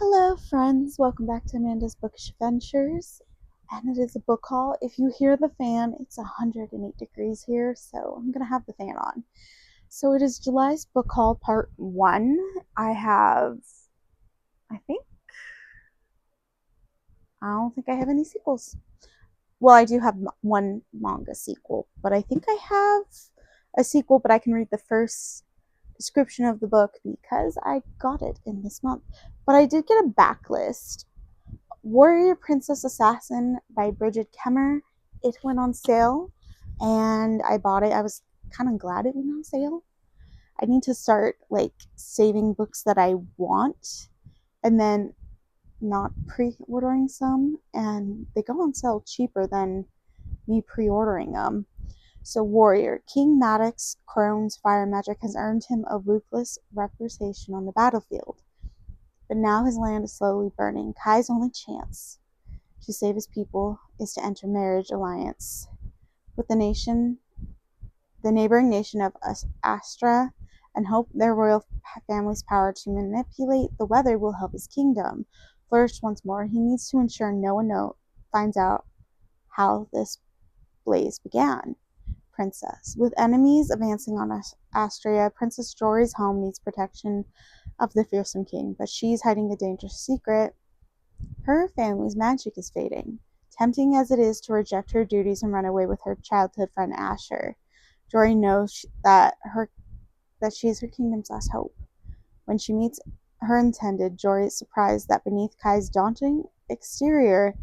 Hello, friends. Welcome back to Amanda's Bookish Adventures. And it is a book haul. If you hear the fan, it's 108 degrees here, so I'm going to have the fan on. So it is July's book haul part 1. I don't think I have any sequels. Well, I do have one manga sequel, but I think I have a sequel, but I can read the first description of the book because I got it in this month. But I did get a backlist. Warrior Princess Assassin by Brigid Kemmer. It went on sale and I bought it. I was kind of glad it went on sale. I need to start saving books that I want and then not pre-ordering some, and they go on sale cheaper than me pre-ordering them. So Warrior, King Maddox Crone's fire magic has earned him a ruthless reputation on the battlefield. But now his land is slowly burning. Kai's only chance to save his people is to enter marriage alliance with the neighboring nation of Astra, and hope their royal family's power to manipulate the weather will help his kingdom flourish once more. He needs to ensure no one finds out how this blaze began. Princess. With enemies advancing on Astria, Princess Jory's home needs protection of the fearsome king, but she's hiding a dangerous secret. Her family's magic is fading, tempting as it is to reject her duties and run away with her childhood friend Asher. Jory knows that she is her kingdom's last hope. When she meets her intended, Jory is surprised that beneath Kai's daunting exterior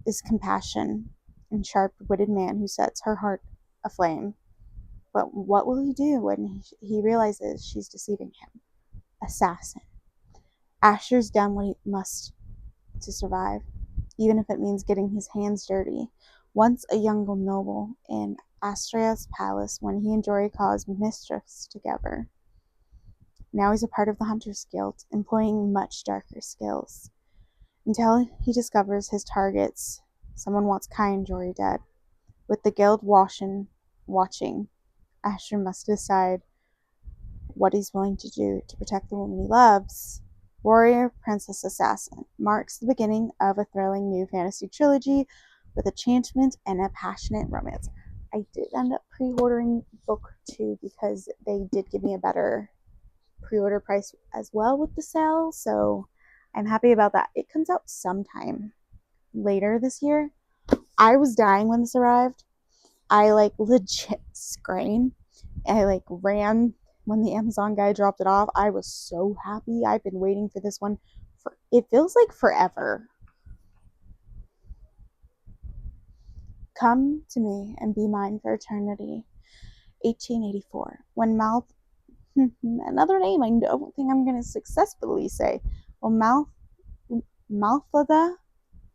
is compassion and sharp-witted man who sets her heart aflame. But what will he do when he realizes she's deceiving him? Assassin. Asher's done what he must to survive, even if it means getting his hands dirty. Once a young noble in Astria's palace when he and Jory caused mischiefs together. Now he's a part of the Hunters Guild, employing much darker skills. Until he discovers his targets, someone wants Kai and Jory dead. With the guild watching, Asher must decide what he's willing to do to protect the woman he loves. Warrior Princess Assassin marks the beginning of a thrilling new fantasy trilogy with enchantment and a passionate romance. I did end up pre-ordering book 2 because they did give me a better pre-order price as well with the sale, so I'm happy about that. It comes out sometime later this year. I was dying when this arrived. I legit screamed. I ran when the Amazon guy dropped it off. I was so happy. I've been waiting for this one for, it feels like forever. Come to me and be mine for eternity. 1884. When another name I don't think I'm going to successfully say. Well, Malthada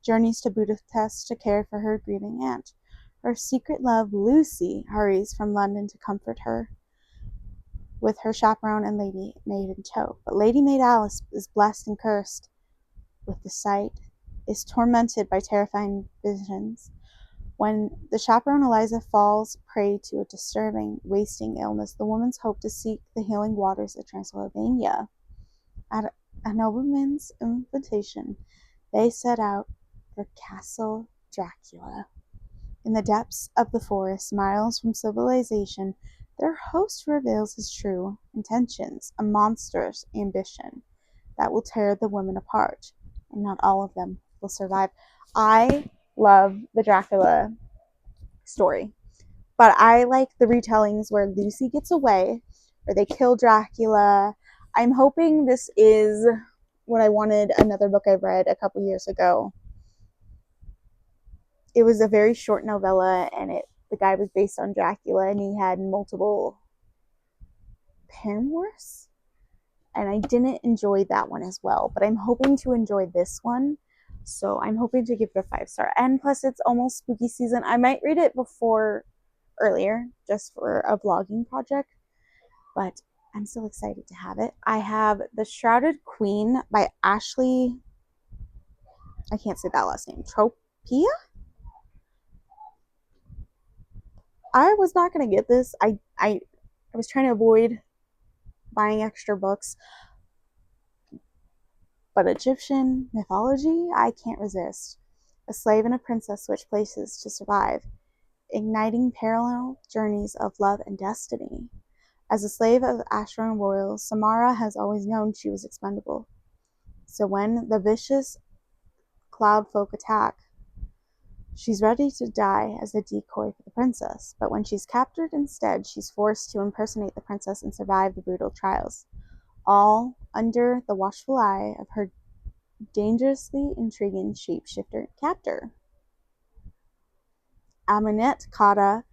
journeys to Budapest to care for her grieving aunt. Her secret love, Lucy, hurries from London to comfort her with her chaperone and Lady Maid in tow. But Lady Maid Alice is blessed and cursed with the sight, is tormented by terrifying visions. When the chaperone Eliza falls prey to a disturbing, wasting illness, the woman's hope to seek the healing waters of Transylvania. At a nobleman's invitation, they set out for Castle Dracula. In the depths of the forest, miles from civilization, their host reveals his true intentions, a monstrous ambition that will tear the women apart, and not all of them will survive. I love the Dracula story, but I like the retellings where Lucy gets away, or they kill Dracula. I'm hoping this is what I wanted. Another book I read a couple years ago. It was a very short novella, and the guy was based on Dracula, and he had multiple paramours, and I didn't enjoy that one as well, but I'm hoping to enjoy this one, so I'm hoping to give it a 5-star. And plus, it's almost spooky season. I might read it earlier, just for a vlogging project, but I'm still excited to have it. I have The Shrouded Queen by Ashley, I can't say that last name, Tropia? I was not going to get this. I was trying to avoid buying extra books. But Egyptian mythology, I can't resist. A slave and a princess switch places to survive, igniting parallel journeys of love and destiny. As a slave of Asheron royals, Samara has always known she was expendable. So when the vicious cloud folk attack, she's ready to die as a decoy for the princess. But when she's captured instead, she's forced to impersonate the princess and survive the brutal trials, all under the watchful eye of her dangerously intriguing shapeshifter captor. Amenet Kata,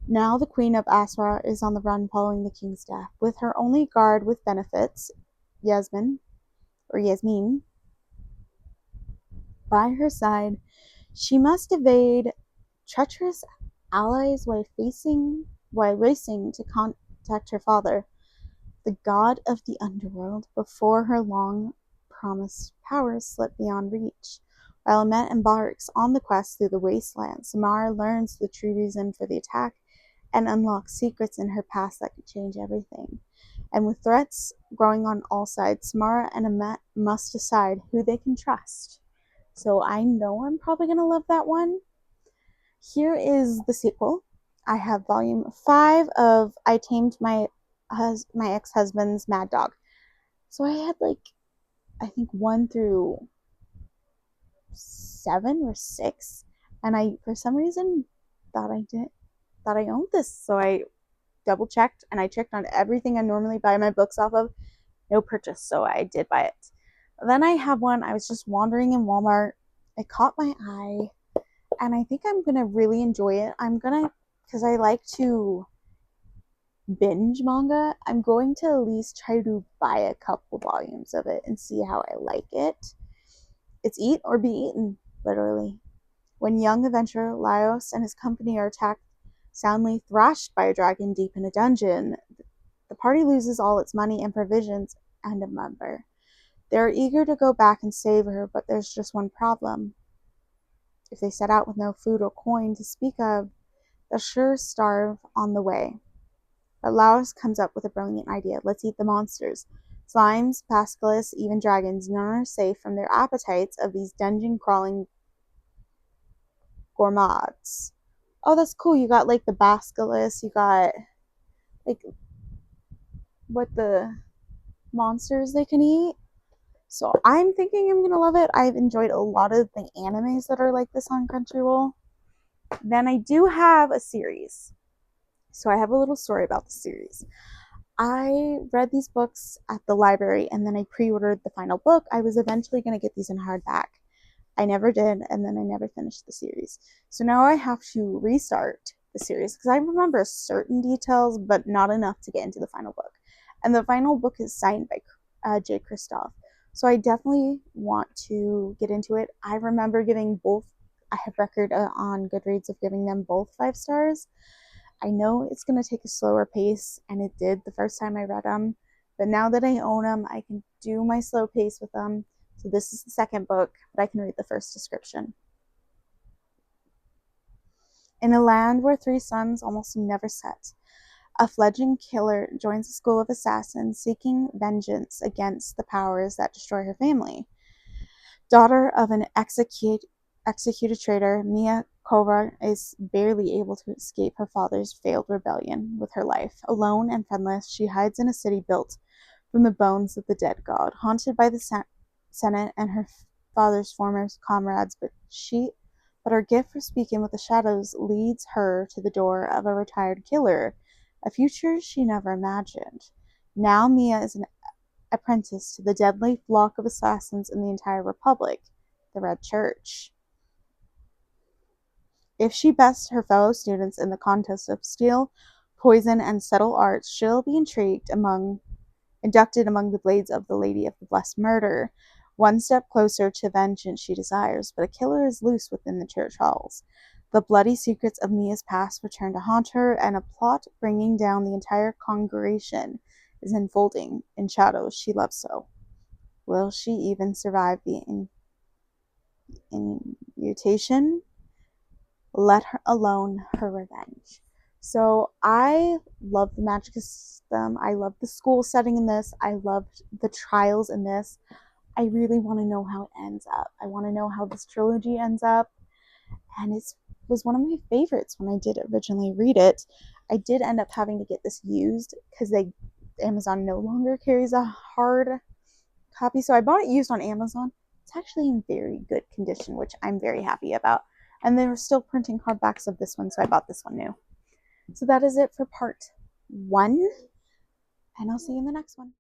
now the queen of Asra, is on the run following the king's death. With her only guard with benefits, Yasmin, by her side, she must evade treacherous allies while racing to contact her father, the god of the underworld, before her long-promised powers slip beyond reach. While Amet embarks on the quest through the wasteland, Samara learns the true reason for the attack and unlocks secrets in her past that could change everything. And with threats growing on all sides, Samara and Amet must decide who they can trust. So I know I'm probably going to love that one. Here is the sequel. I have volume 5 of I Tamed My Ex-Husband's Mad Dog. So I had I think 1 through 7 or 6, and I for some reason thought I owned this. So I double checked and I checked on everything I normally buy my books off of. No purchase, so I did buy it. Then I have one. I was just wandering in Walmart. It caught my eye, and I think I'm gonna really enjoy it. Because I like to binge manga, I'm going to at least try to buy a couple volumes of it and see how I like it. It's eat or be eaten, literally. When young adventurer Laios and his company are attacked, soundly thrashed by a dragon deep in a dungeon, the party loses all its money and provisions and a member. They're eager to go back and save her, but there's just one problem. If they set out with no food or coin to speak of, they'll sure starve on the way. But Laos comes up with a brilliant idea. Let's eat the monsters. Slimes, Pascalis, even dragons, none are safe from their appetites of these dungeon-crawling gourmets. Oh, that's cool. You got the Bascalis, you got what the monsters they can eat. So I'm thinking I'm gonna love it. I've enjoyed a lot of the animes that are like this on Crunchyroll. Then I do have a series. So I have a little story about the series. I read these books at the library and then I pre-ordered the final book. I was eventually going to get these in hardback. I never did, and then I never finished the series. So now I have to restart the series because I remember certain details, but not enough to get into the final book. And the final book is signed by Jay Kristoff. So I definitely want to get into it. I remember giving both, I have record on Goodreads of giving them both 5 stars. I know it's going to take a slower pace, and it did the first time I read them, but now that I own them, I can do my slow pace with them. So this is the second book, but I can read the first description. In a land where 3 suns almost never set, a fledgling killer joins a school of assassins seeking vengeance against the powers that destroy her family. Daughter of an executed traitor, Mia Kova is barely able to escape her father's failed rebellion with her life. Alone and friendless, she hides in a city built from the bones of the dead god, haunted by the Senate and her father's former comrades, but her gift for speaking with the shadows leads her to the door of a retired killer, a future she never imagined. Now Mia is an apprentice to the deadly flock of assassins in the entire Republic, the Red Church. If she bests her fellow students in the contest of steel, poison, and subtle arts, she'll be inducted among the blades of the Lady of the Blessed Murder, one step closer to vengeance she desires. But a killer is loose within the church halls. The bloody secrets of Mia's past return to haunt her, and a plot bringing down the entire congregation is unfolding in shadows she loves so. Will she even survive the mutation? Let her alone her revenge. So I love the magic system. I love the school setting in this. I loved the trials in this. I really want to know how it ends up. I want to know how this trilogy ends up. And it was one of my favorites when I did originally read it. I did end up having to get this used because Amazon no longer carries a hard copy. So I bought it used on Amazon. It's actually in very good condition, which I'm very happy about. And they were still printing hardbacks of this one, so I bought this one new. So that is it for part 1, and I'll see you in the next one.